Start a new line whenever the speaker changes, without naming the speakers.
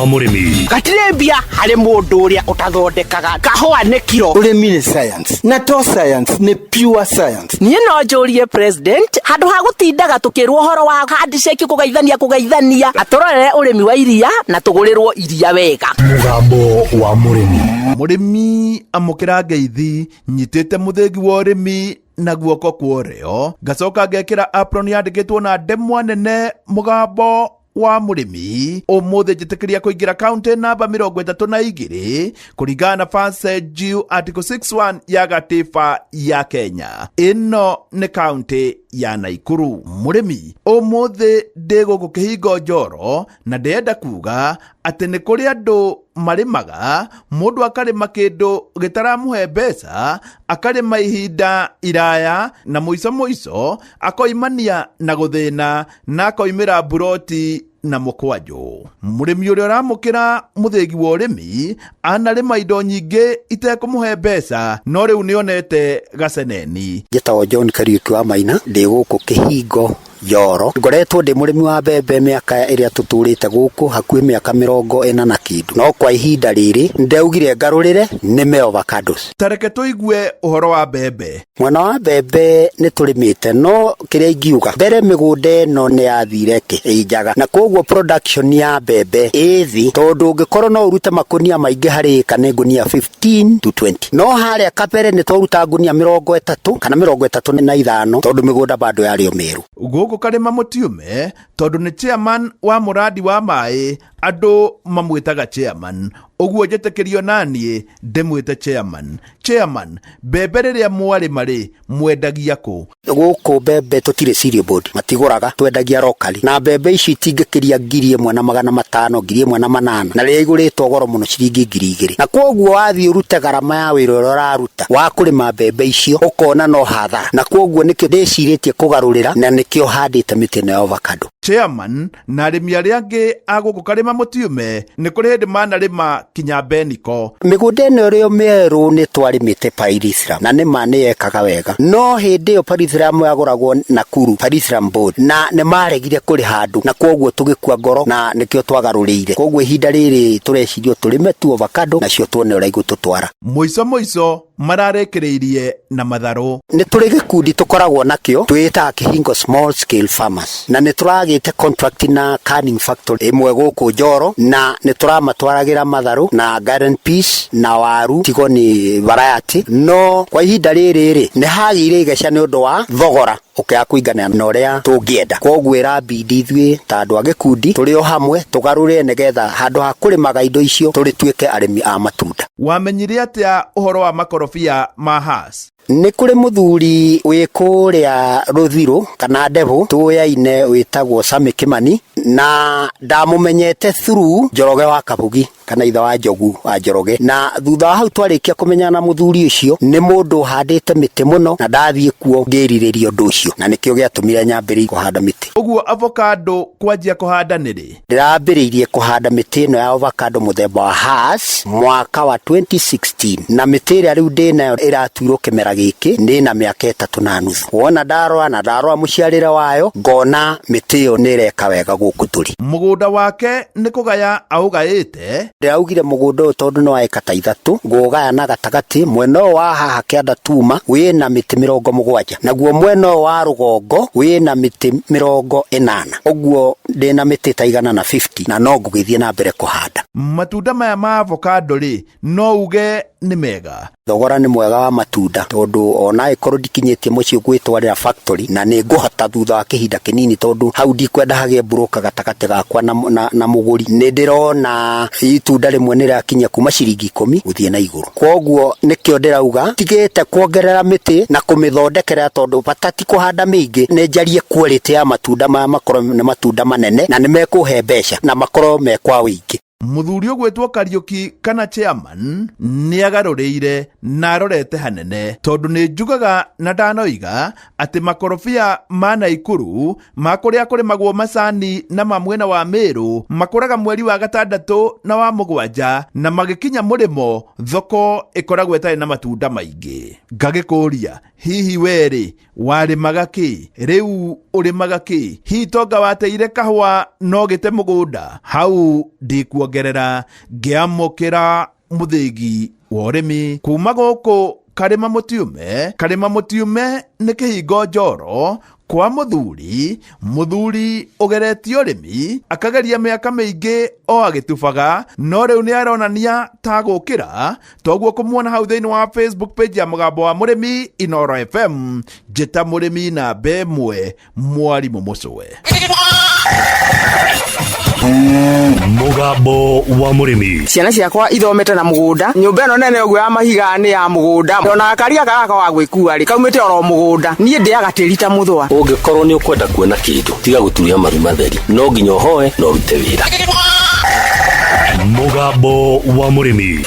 wa murimi.
Gatirembia harĩ mũndũ ũrĩa ũtathondekaga kahũa nĩ kiro.
Ũrĩmi nĩ science na to science nĩ pure science.
Niĩ no njũrie president handũ ha gũtindaga tũkĩrwo ũhoro wa handshake kũgeithania atũrorere ũrĩmi wa iria na tũgũrĩrwo iria wega.
Mũgambo wa murimi.
Murimi amũkĩra ngeithi nyitĩte mũthĩgi wa ũrĩmi na guoko kuoreo ngacoka ngekĩra apron yandĩkĩtwo na ndemwa nene mũgambo wa murimi ũmũthĩ njĩtĩkĩria kũingĩra kaunti namba 32 kũringana na Fase Jiu Article 61 ya gatiba ya Kenya. Ĩno nĩ kaunti ya Naikuru. Murimi ũmũthĩ ndĩ gũkũ kĩhingo Njoro na ndĩenda kuga atĩ nĩ kũrĩ andũ marimaga mũndũ akarĩma kĩndũ gĩtaramũhe mbeca akarĩma ihinda iraya na mũico akoimania na gũthĩna na akoimĩra buroti na mũkwanjũ. Mũrĩmi ũrĩa ũramũkĩra mũthĩgi wa ũrĩmi anarĩma indo nyingĩ itekũmũhe mbeca no rĩu nĩonete gaceneni.
Njĩtagwo John Kariuki wa Maina ndĩ gũkũ kĩhingo Njoro. Ngoretwo ndĩ mũrĩmi wa mbembe mĩaka ĩrĩa tũtũrĩte gũkũ hakuhĩ mĩaka 40 na kĩndũ. No kwa ihinda rĩrĩ ndeugire ngarũrĩre nĩme avocados.
Tareke tũigue ũhoro wa mbembe.
Mwena wa mbembe nĩ tũrĩmĩte no kĩrĩa ingiuga mbere mĩgũnda ĩno nĩ yathire ĩnjaga na koguo production ya mbembe ĩthĩ tondũ ũngĩkorwo no ũrute makũnia maingĩ harĩ ĩka nĩ ngũnia 15 to 20. No harĩa kabere nĩ twaruta ngũnia 30 kana 35 tondũ mĩgũnda bado yarĩ mĩeru.
Gũkũ karĩma mũtiume tondũ nĩ chairman wa mũradi wa maĩ andũ mamwĩtaga chairman. Ũguo njĩtĩkĩrio naniĩ ndĩmwĩte chairman. Mbembe rĩrĩa mwarĩma mwendagia kũ?
Gũkũ mbembe tũtirĩ cereal board matigũraga twendagia locally na mbembe ici itingĩkĩria 1,500 1,800 na rĩrĩa igũrĩtwo goro mũno ciringi 2,000 na koguo wathiĩ ũrute garama ya wĩra ũrĩa ũraruta wa kũrĩma mbembe icio ũkona no hathara na koguo nĩkĩo ndĩcirĩtie kũgarũrĩra na nĩkĩo handĩte mĩtĩ ĩno ya avocado.
Chairman na arĩmi arĩa angĩ a gũkũ karĩma mũtiume nĩ kũrĩ hĩndĩ manarĩma kinya beniko.
Mĩgũnda ĩno ĩrĩa mĩerũ nĩ twarĩmĩte Parisram na nĩma nĩyekaga wega no hĩndĩ ĩyo Parisram yagũragwo Nakuru Parisram board na nĩmaregire kũrĩ handũ na koguo tũgĩkua ngoro na nĩkĩo twagarũrĩire. Koguo ihinda rĩrĩ tũrecirio tũrĩme tu avocado nacio tuone ũraigu tũtwara.
Mũico mararĩkĩrĩirie na matharũ.
Nĩ tũrĩ gĩkundi tũkoragwo nakĩo twĩtaga Kĩhingo Small Scale Farmers na nĩ tũragĩte contract na canning factory ĩmwe gũkũ Njoro na nĩ tũramatwaragĩra matharũ na garden peas na waru tigo ni variety no kwa ihinda rĩrĩ nĩ hagĩire igeca nĩ ũndũ wa thogora ũkĩa kũingana na ũrĩa tũngĩenda. Koguo ĩrabidi ithuĩ ta andũ a gĩkundi tũrĩ o hamwe tũgarũre nĩgetha handũ ha kũrĩmaga indo icio tũrĩtuĩke arĩmi a matunda.
Wamenyire atĩa ũhoro wa makorobia ma Hass?
Nĩ kũrĩ mũthuri wĩ kũrĩa Rũthirũ kana Devil tũyaine wĩtagwo Sami Kimani na ndamũmenyete through Njoroge wa Kabugi kana ithe wa Njogu wa Njoroge na thutha wa hau twarĩkia kũmenya na mũthuri ũcio nĩ mũndũ handĩte mĩtĩ mũno na ndathiĩ kuo ngĩrirĩria ũndũ ũcio na nĩkĩo gĩatũmire nyambĩrĩrie kũhanda mĩtĩ.
Ũguo avocado kwanjia kũhanda nĩrĩ?
Ndĩrambĩrĩirie kũhanda mĩtĩ ĩno ya avocado mũthemba wa Hass mwaka wa 2016 na mĩtĩ ĩrĩa rĩu ndĩnayo ĩratuirwo kĩmera gĩkĩ ndĩ na mĩaka 3.5. Wona ndarora mũciarĩre wayo ngona mĩtĩ ĩyo nĩ ĩreka wega gũkũ tũrĩ. Mũgũnda
wake nĩ kũgaya aũgaĩte?
Ndĩraugire mũgũnda ũyũ tondũ nĩ wa eka ta 3 ngũgaya na gatagatĩ mwena wa haha kĩanda Tuma wĩna mĩtĩ 70 naguo mwena wa rũgongo wĩna mĩtĩ 80. Ũguo ndĩna mĩtĩ ta 150 na no ngũgĩthiĩ na mbere kũhanda.
Matunda maya ma avocado no uge nĩ mega?
Thogora nĩ mwega wa matunda tondũ ona ĩkorwo ndikinyĩtie mũciĩ gwĩtwarĩra factory na nĩ ngũhota thutha wa kĩhinda kĩnini tondũ hau ndikwenda hagĩe broker gatagatĩ gakwa na mũgũri. Nĩ ndĩrona itunda rĩmwe nĩ rĩakinya kuma ciringi 10 gũthiĩ na igũrũ. Koguo nĩkĩo ndĩrauga tigĩte kuongerera mĩtĩ na kũmĩthondekera tondũ bata ti kũhanda mĩingĩ nĩ njarie quality ya matunda maya makorwo nĩ matunda manene na nĩ mekũhe mbeca na makorwo mekwa wĩingĩ.
Muthuri ũgwĩtwo Kariuki kana chairman nĩ agarũrĩire na arorete hanene tondũ nĩ njugaga na ndanoiga atĩ makorobia ma Naikuru ma kũrĩa kũrĩmagwo macani na mamwena wa Meru makũraga mweri wa 6 na wa 7 na magĩkinya mũrĩmo thoko ĩkoragwo ĩtarĩ na matunda maingĩ. Ngagĩkũria hihi werĩ warĩmaga kĩ rĩu ũrĩmaga kĩ hihi tonga wateire kahũa no gĩte mũgũnda hau ndikuongerera ngĩamũkĩra mũthĩgi wa ũrĩmi kuma gũkũ Karĩma Mũtiume nĩ kĩhingo Njoro kwa mũthuri ũgeretie ũrĩmi akageria mĩaka mĩingĩ o agĩtubaga no rĩu nĩ aronania ta gũkĩra toguo kũmuona hau thĩinĩ wa Facebook page ya Mũgambo wa Mũrĩmi Inooro FM njĩta mũrĩmi namba ĩmwe Mwarimũ Mũcũwe.
Mũgambo wa Mũrĩmi.
Ciana ciakwa ithomete na mũgũnda nyũmba ĩno nene ũguo ya mahiga nĩ ya mũgũnda ona karia gaka wa gwĩkua rĩ kaumĩte oro mũgũnda niĩ ndĩaga tĩri ta mũthwa.
Ũngĩkorwo nĩ ũkwenda kuona kĩndũ tiga gũturia maru matheri no nginya ũhoe no rute wĩra.
Mũgambo wa Mũrĩmi.